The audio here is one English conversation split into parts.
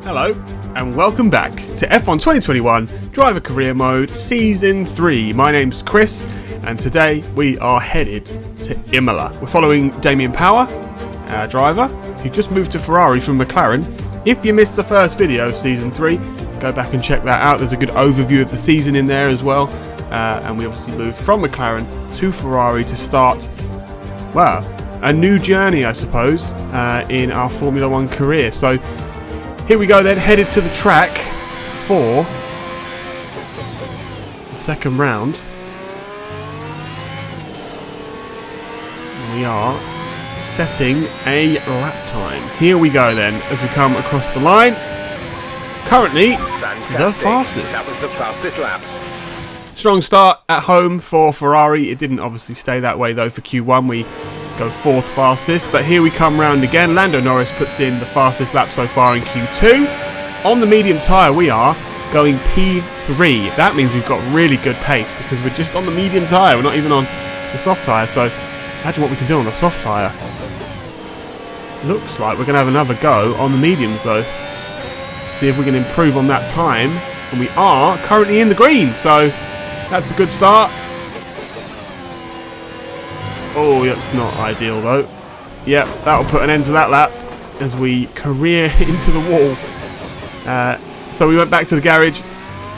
Hello, and welcome back to F1 2021 Driver Career Mode Season 3. My name's Chris, and today we are headed to Imola. We're following Damian Power, our driver, who just moved to Ferrari from Mclaren. If you missed the first video of Season 3, go back and check that out. There's a good overview of the season in there as well. And we obviously moved from McLaren to Ferrari to start, well, a new journey, I suppose, in our Formula 1 career. So here we go then, headed to the track for the second round. We are setting a lap time. Here we go then, as we come across the line. Currently, the fastest. That was the fastest lap. Strong start at home for Ferrari. It didn't obviously stay that way though for Q1. We go fourth fastest, but here we come round again. Lando Norris puts in the fastest lap so far in Q2. On the medium tyre we are going P3. That means we've got really good pace because we're just on the medium tyre. We're not even on the soft tyre, so imagine what we can do on the soft tyre. Looks like we're going to have another go on the mediums though. See if we can improve on that time. And we are currently in the green, so that's a good start. Oh, that's not ideal though. Yep, that'll put an end to that lap as we career into the wall. So we went back to the garage,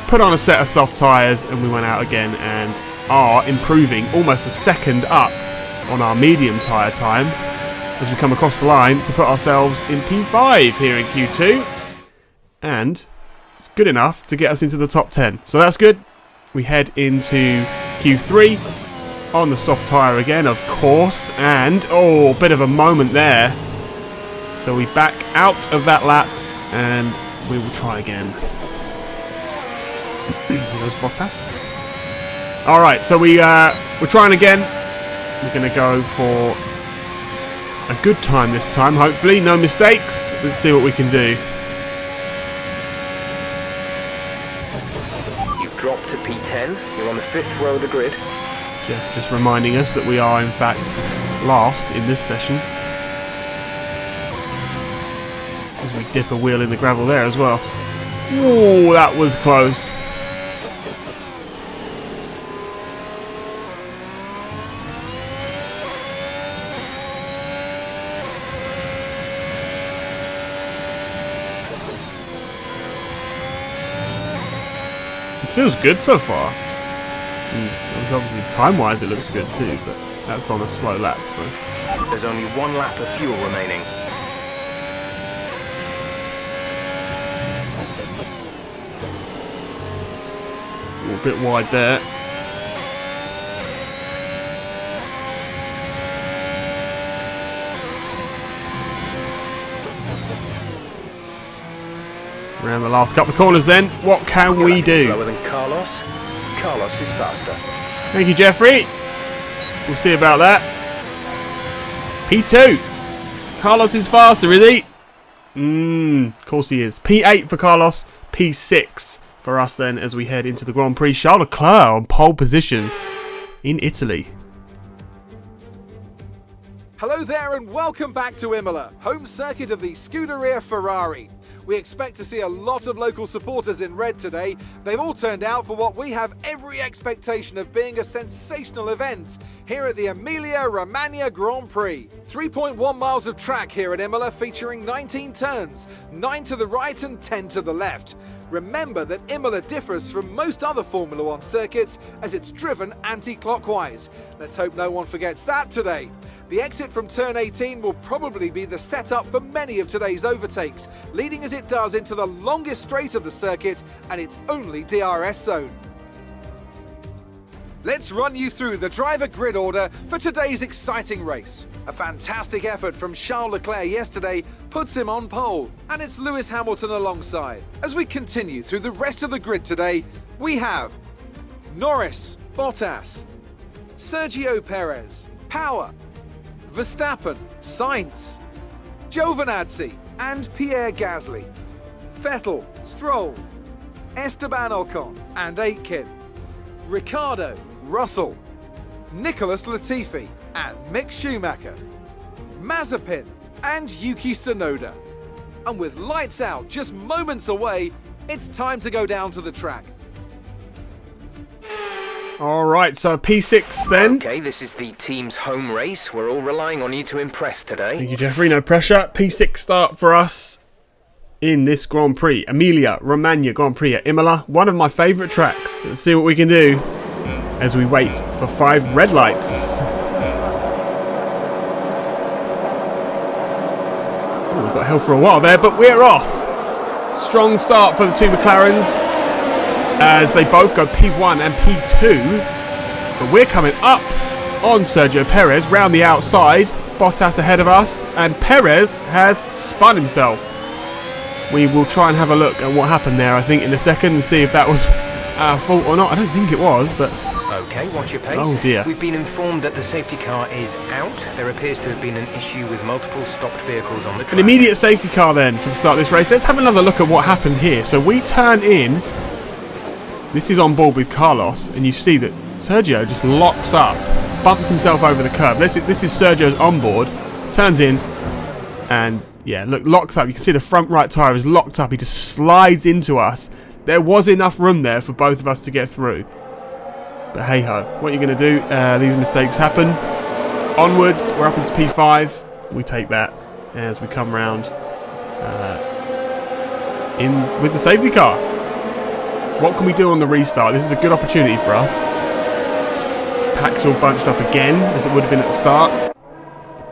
put on a set of soft tyres, and we went out again and are improving almost a second up on our medium tyre time as we come across the line to put ourselves in P5 here in Q2. And it's good enough to get us into the top 10. So that's good. We head into Q3 on the soft tyre again, of course. And, oh, a bit of a moment there. So we back out of that lap and we will try again. Here goes Bottas. Alright, so we're trying again. We're going to go for a good time this time, hopefully. No mistakes. Let's see what we can do. Drop to P10. You're on the 5th row of the grid. Jeff just reminding us that we are in fact last in this session. As we dip a wheel in the gravel there as well. Oh, that was close. It feels good so far. Obviously time-wise it looks good too, but that's on a slow lap, so. There's only one lap of fuel remaining. A bit wide there. Around the last couple of corners then, what can we do? Slower than Carlos. Carlos is faster. Thank you, Jeffrey. We'll see about that. P2. Carlos is faster, is he? Of course he is. P8 for Carlos. P6 for us then as we head into the Grand Prix. Charles Leclerc on pole position in Italy. Hello there and welcome back to Imola, home circuit of the Scuderia Ferrari. We expect to see a lot of local supporters in red today. They've all turned out for what we have every expectation of being a sensational event here at the Emilia-Romagna Grand Prix. 3.1 miles of track here at Imola featuring 19 turns, 9 to the right and 10 to the left. Remember that Imola differs from most other Formula 1 circuits as it's driven anti-clockwise. Let's hope no one forgets that today. The exit from turn 18 will probably be the setup for many of today's overtakes, leading as it does into the longest straight of the circuit and its only DRS zone. Let's run you through the driver grid order for today's exciting race. A fantastic effort from Charles Leclerc yesterday puts him on pole, and it's Lewis Hamilton alongside. As we continue through the rest of the grid today, we have Norris, Bottas, Sergio Perez, Power, Verstappen, Sainz, Giovinazzi and Pierre Gasly, Vettel, Stroll, Esteban Ocon and Aitken, Ricciardo, Russell, Nicholas Latifi and Mick Schumacher, Mazepin and Yuki Tsunoda, And with lights out just moments away, it's time to go down to the track. Alright, so P6 then. Okay, this is the team's home race. We're all relying on you to impress today. Thank you, Jeffrey. No pressure. P6 start for us in this Grand Prix. Emilia-Romagna Grand Prix at Imola. One of my favourite tracks. Let's see what we can do as we wait for 5 red lights. Oh, we've got hell for a while there, but we're off. Strong start for the 2 McLarens as they both go P1 and P2. But we're coming up on Sergio Perez round the outside. Bottas ahead of us, and Perez has spun himself. We will try and have a look at what happened there, I think, in a second and see if that was our fault or not. I don't think it was, but... Okay, watch your pace. Oh dear. We've been informed that the safety car is out. There appears to have been an issue with multiple stopped vehicles on the track. An immediate safety car then for the start of this race. Let's have another look at what happened here. So we turn in. This is on board with Carlos, and you see that Sergio just locks up, bumps himself over the curb. This is Sergio's onboard, turns in, and yeah, look, locks up. You can see the front right tyre is locked up. He just slides into us. There was enough room there for both of us to get through. But hey ho, what are you going to do? These mistakes happen. Onwards, we're up into P5. We take that as we come round in with the safety car. What can we do on the restart? This is a good opportunity for us. Pack's all bunched up again, as it would have been at the start.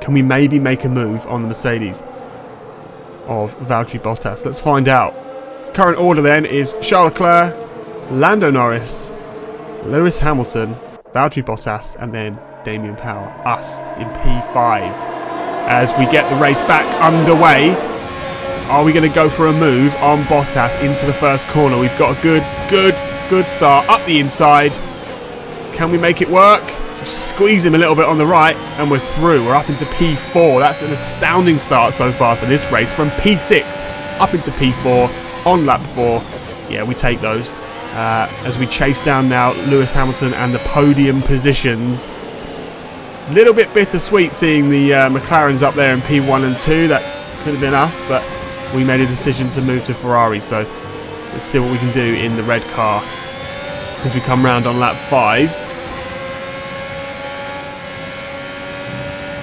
Can we maybe make a move on the Mercedes of Valtteri Bottas? Let's find out. Current order then is Charles Leclerc, Lando Norris, Lewis Hamilton, Valtteri Bottas, and then Damian Power. Us in P5. As we get the race back underway. Are we going to go for a move on Bottas into the first corner? We've got a good start up the inside. Can we make it work? Squeeze him a little bit on the right, and we're through. We're up into P4. That's an astounding start so far for this race. From P6 up into P4 on lap 4. Yeah, we take those. As we chase down now Lewis Hamilton and the podium positions. Little bit bittersweet seeing the McLarens up there in P1 and 2. That could have been us, but we made a decision to move to Ferrari. So let's see what we can do in the red car as we come round on lap 5.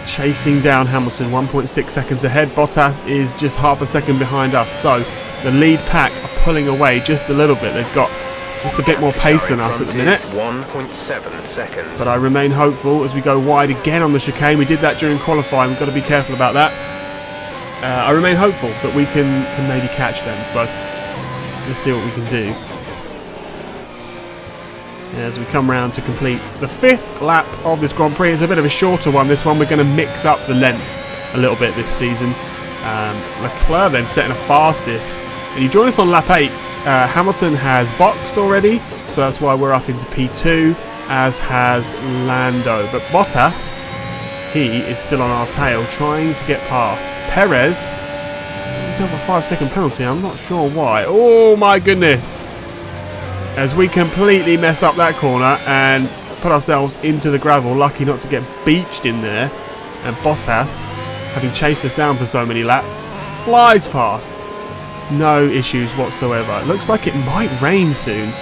Chasing down Hamilton, 1.6 seconds ahead. Bottas is just half a second behind us. So the lead pack are pulling away just a little bit. They've got just a bit more pace than us at the minute. 1.7 seconds. But I remain hopeful as we go wide again on the chicane. We did that during qualifying. We've got to be careful about that. I remain hopeful that we can maybe catch them. So let's see what we can do. As we come round to complete the 5th lap of this Grand Prix. It's a bit of a shorter one, this one. We're going to mix up the lengths a little bit this season. Leclerc then setting a fastest. And you join us on lap 8. Hamilton has boxed already, so that's why we're up into P2, as has Lando. But Bottas, he is still on our tail, trying to get past. Perez, himself a 5-second penalty. I'm not sure why. Oh my goodness. As we completely mess up that corner and put ourselves into the gravel, lucky not to get beached in there. And Bottas, having chased us down for so many laps, flies past. No issues whatsoever. It looks like it might rain soon.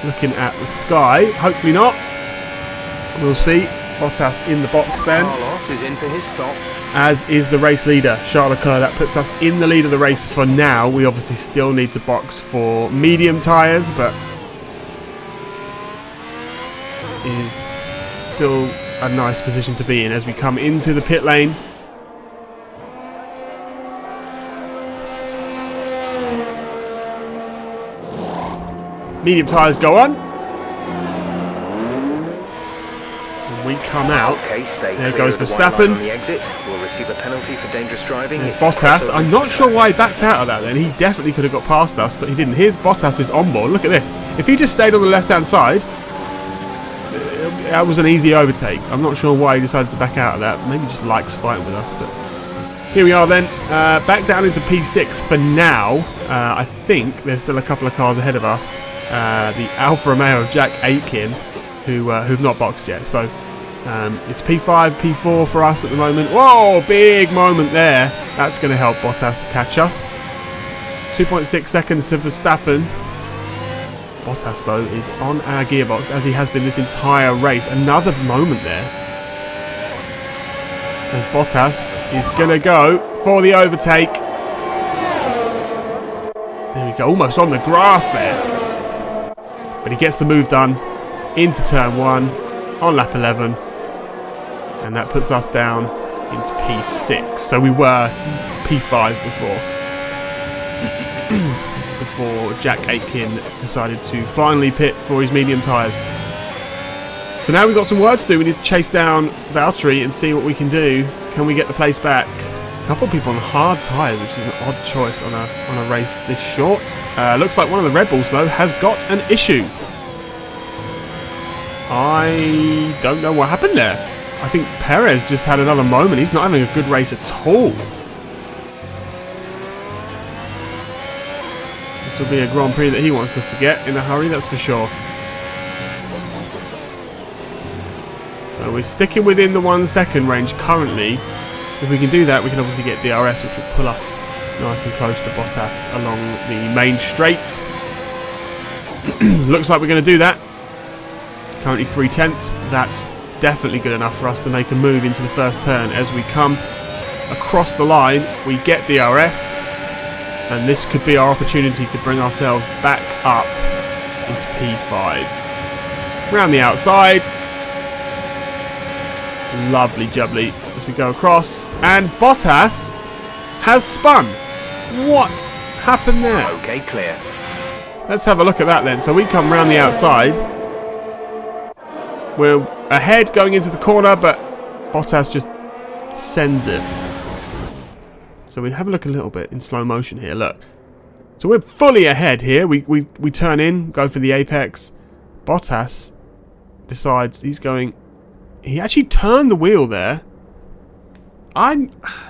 Looking at the sky. Hopefully not. We'll see. Bottas in the box then. Carlos is in for his stop. As is the race leader, Charles Leclerc. That puts us in the lead of the race for now. We obviously still need to box for medium tyres, but is still a nice position to be in as we come into the pit lane. Medium tyres go on. And we come out. Okay, stay there clear goes of the white line Verstappen. on the exit. We'll receive a penalty for dangerous driving. There's Bottas. I'm not sure why he backed out of that then. He definitely could have got past us, but he didn't. Here's Bottas' onboard. Look at this. If he just stayed on the left-hand side, that was an easy overtake. I'm not sure why he decided to back out of that. Maybe he just likes fighting with us, but here we are then. Back down into P6 for now. I think there's still a couple of cars ahead of us. The Alfa Romeo of Jack Aitken, who've not boxed yet. So it's P5, P4 for us at the moment. Whoa, big moment there. That's going to help Bottas catch us. 2.6 seconds to Verstappen. Bottas, though, is on our gearbox, as he has been this entire race. Another moment there. As Bottas is going to go for the overtake. There we go, almost on the grass there. But he gets the move done into turn 1 on lap 11. And that puts us down into P6. So we were P5 before. Before Jack Aitken decided to finally pit for his medium tyres. So now we've got some work to do. We need to chase down Valtteri and see what we can do. Can we get the place back? A couple of people on hard tyres, which is an odd choice on a race this short. Looks like one of the Red Bulls, though, has got an issue. I don't know what happened there. I think Perez just had another moment. He's not having a good race at all. This will be a Grand Prix that he wants to forget in a hurry, that's for sure. So we're sticking within the 1 second range currently. If we can do that, we can obviously get DRS, which will pull us nice and close to Bottas along the main straight. Looks like we're going to do that. Currently 3/10. That's definitely good enough for us to make a move into the first turn. As we come across the line, we get DRS. And this could be our opportunity to bring ourselves back up into P5. Round the outside. Lovely jubbly as we go across. And Bottas has spun. What happened there? Okay, clear. Let's have a look at that then. So we come round the outside. We're ahead going into the corner, but Bottas just sends it. So we have a look a little bit in slow motion here. Look. So we're fully ahead here. We turn in, go for the apex. Bottas decides he's going... He actually turned the wheel there.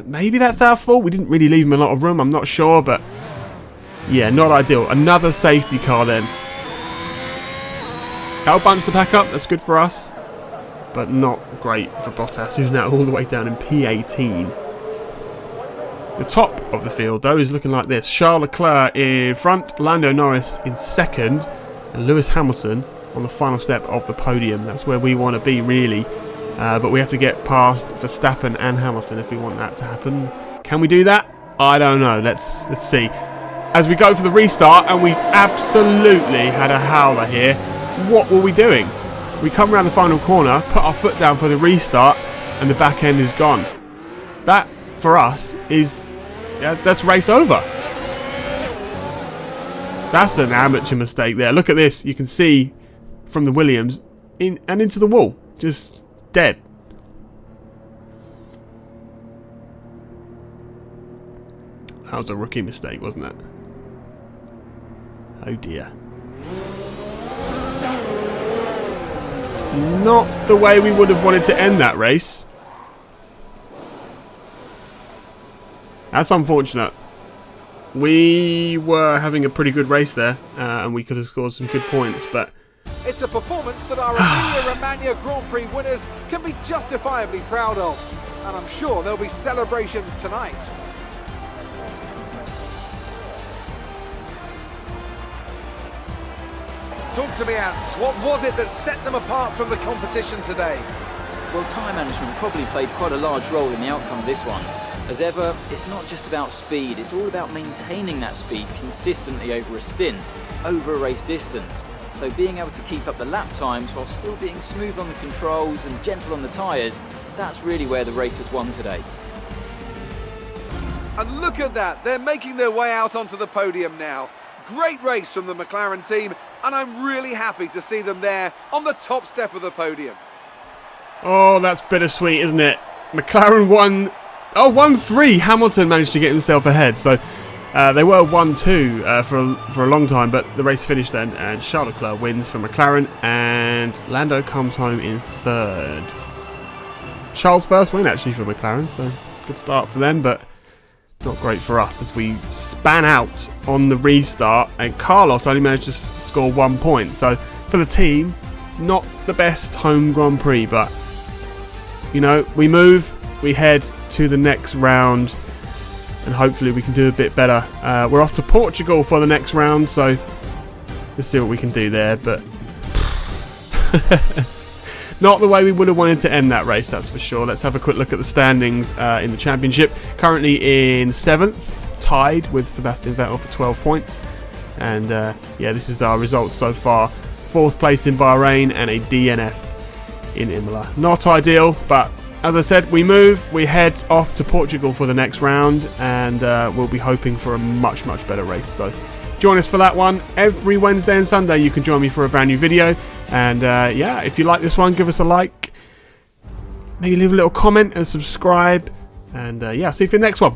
Maybe that's our fault. We didn't really leave him a lot of room. I'm not sure, but... Yeah, not ideal. Another safety car then. That'll bunch the pack up. That's good for us. But not great for Bottas, who's now all the way down in P18. The top of the field, though, is looking like this. Charles Leclerc in front, Lando Norris in second, and Lewis Hamilton on the final step of the podium. That's where we want to be, really. But we have to get past Verstappen and Hamilton if we want that to happen. Can we do that? I don't know. Let's see. As we go for the restart, and we've absolutely had a howler here. What were we doing? We come around the final corner, put our foot down for the restart, and the back end is gone. That, for us, is... Yeah, that's race over. That's an amateur mistake there. Look at this. You can see from the Williams in and into the wall. Just dead. That was a rookie mistake, wasn't it? Oh dear. Not the way we would have wanted to end that race. That's unfortunate. We were having a pretty good race there, and we could have scored some good points, but... It's a performance that our Emilia-Romagna Grand Prix winners can be justifiably proud of. And I'm sure there'll be celebrations tonight. Talk to me, Ants. What was it that set them apart from the competition today? Well, time management probably played quite a large role in the outcome of this one. As ever, it's not just about speed, it's all about maintaining that speed consistently over a stint, over a race distance. So being able to keep up the lap times while still being smooth on the controls and gentle on the tyres, that's really where the race was won today. And look at that, they're making their way out onto the podium now. Great race from the Mclaren team, and I'm really happy to see them there on the top step of the podium. Oh, that's bittersweet, isn't it? McLaren won... Oh, 1-3. Hamilton managed to get himself ahead. So they were 1-2 for a long time, but the race finished then, and Charles Leclerc wins for McLaren, and Lando comes home in third. Charles' first win actually for McLaren, so good start for them, but not great for us as we span out on the restart, and Carlos only managed to score 1 point. So for the team, not the best home Grand Prix, but you know, we move, we head to the next round, and hopefully we can do a bit better. We're off to Portugal for the next round, so let's see what we can do there, but not the way we would have wanted to end that race, that's for sure. Let's have a quick look at the standings in the championship. Currently in 7th, tied with Sebastian Vettel for 12 points. And yeah, this is our results so far. 4th place in Bahrain and a DNF in Imola. Not ideal, but as I said, we head off to Portugal for the next round, and we'll be hoping for a much better race. So join us for that one. Every Wednesday and Sunday you can join me for a brand new video. And yeah, if you like this one, give us a like, maybe leave a little comment and subscribe, and yeah, see you for the next one.